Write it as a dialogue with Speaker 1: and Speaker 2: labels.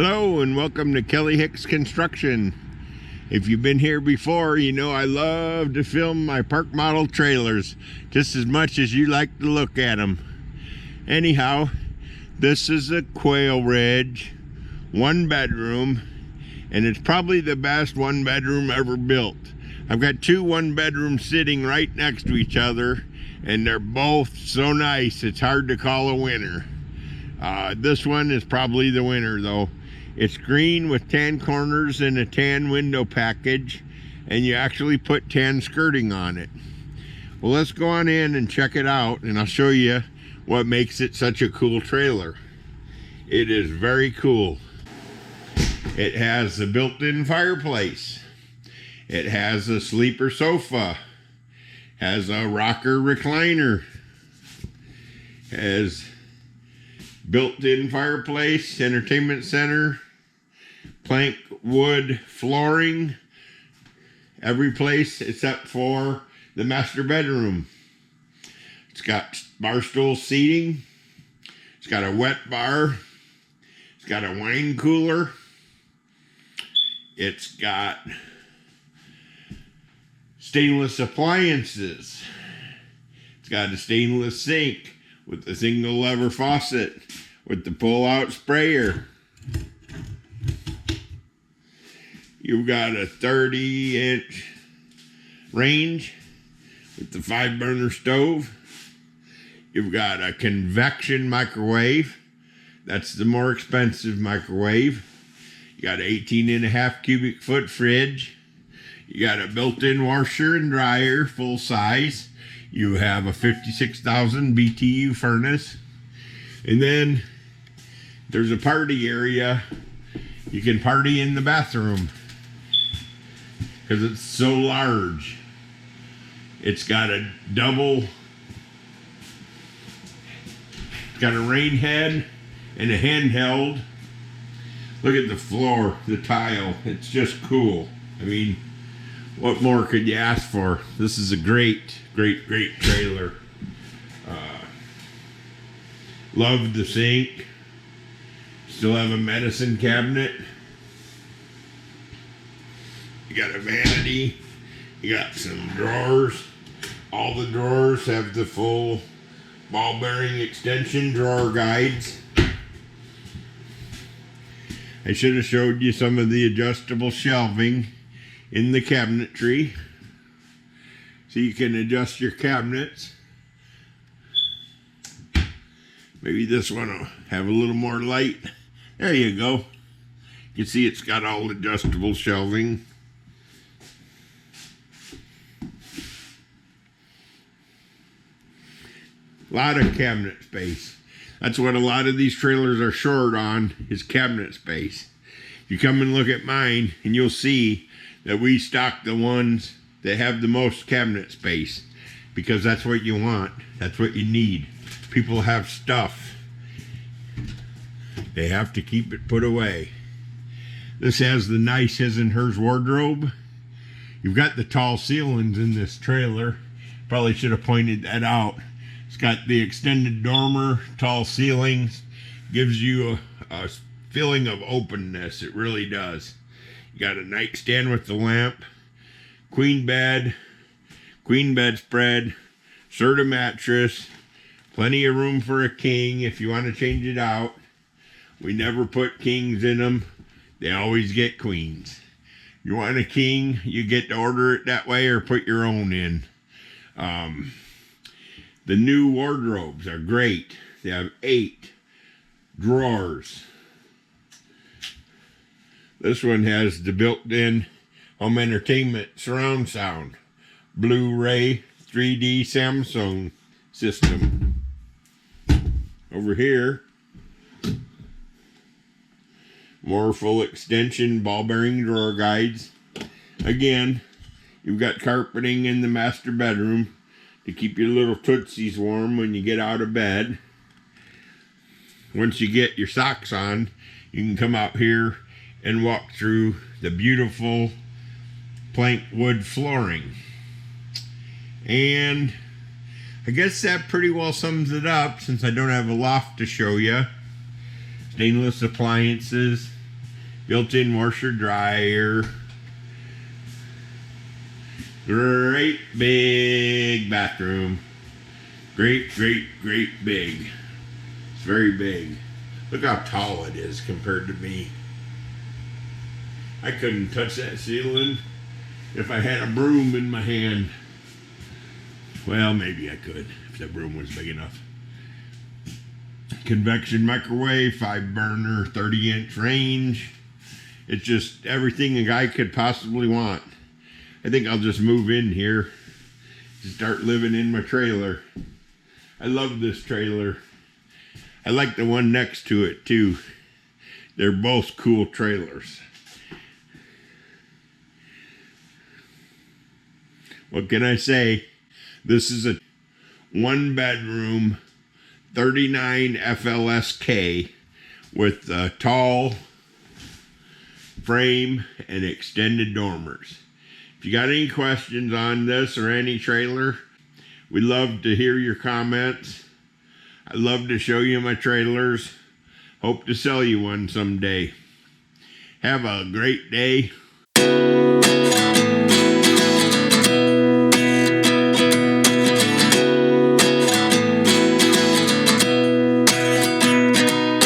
Speaker 1: Hello and welcome to Kelly Hicks Construction. If you've been here before, you know I love to film my park model trailers just as much as you like to look at them. Anyhow, this is a Quailridge 1-bedroom, and it's probably the best 1-bedroom ever built. I've got two 1-bedrooms sitting right next to each other, and they're both so nice it's hard to call a winner. This one is probably the winner though. It's green with tan corners and a tan window package, and you actually put tan skirting on it. Well, let's go on in and check it out, and I'll show you what makes it such a cool trailer. It is very cool. It has a built-in fireplace. It has a sleeper sofa. Has a rocker recliner. Has built-in fireplace, entertainment center, plank wood flooring, every place except for the master bedroom. It's got bar stool seating. It's got a wet bar. It's got a wine cooler. It's got stainless appliances. It's got a stainless sink with a single lever faucet with the pull-out sprayer. You've got a 30-inch range with the 5-burner stove. You've got a convection microwave. That's the more expensive microwave. You got an 18.5 cubic foot fridge. You got a built-in washer and dryer, full size. You have a 56,000 BTU furnace. And then there's a party area. You can party in the bathroom because it's so large. It's got a it's got a rain head and a handheld. Look at the floor, the tile. It's just cool. I mean, what more could you ask for? This is a great trailer. Love the sink. Still have a medicine cabinet. You got a vanity. You got some drawers. All the drawers have the full ball bearing extension drawer guides. I should have showed you some of the adjustable shelving in the cabinetry, so you can adjust your cabinets. Maybe this one will have a little more light. There you go. You can see it's got all adjustable shelving. A lot of cabinet space. That's what a lot of these trailers are short on, is cabinet space. You come and look at mine and you'll see that we stock the ones that have the most cabinet space, because that's what you want. That's what you need. People have stuff. They have to keep it put away. This has the nice his and hers wardrobe. You've got the tall ceilings in this trailer. Probably should have pointed that out. It's got the extended dormer, tall ceilings. Gives you a feeling of openness. It really does. You got a nightstand with the lamp, queen bed spread, Serta mattress, plenty of room for a king if you want to change it out. We never put kings in them. They always get queens. You want a king, you get to order it that way or put your own in. The new wardrobes are great. They have 8 drawers. This one has the built-in home entertainment surround sound, Blu-ray 3D Samsung system. Over here, more full extension ball bearing drawer guides. Again, you've got carpeting in the master bedroom to keep your little tootsies warm when you get out of bed. Once you get your socks on, you can come out here and walk through the beautiful plank wood flooring. And I guess that pretty well sums it up, since I don't have a loft to show you. Stainless appliances, built-in washer dryer. Great big bathroom. Great big. It's very big. Look how tall it is compared to me. I couldn't touch that ceiling if I had a broom in my hand. Well, maybe I could if the broom was big enough. Convection microwave, 5-burner, 30-inch range. It's just everything a guy could possibly want. I think I'll just move in here to start living in my trailer. I love this trailer. I like the one next to it too. They're both cool trailers. What can I say? This is a 1-bedroom 39 FLSK with a tall frame and extended dormers. If you got any questions on this or any trailer, we'd love to hear your comments. I'd love to show you my trailers. Hope to sell you one someday. Have a great day.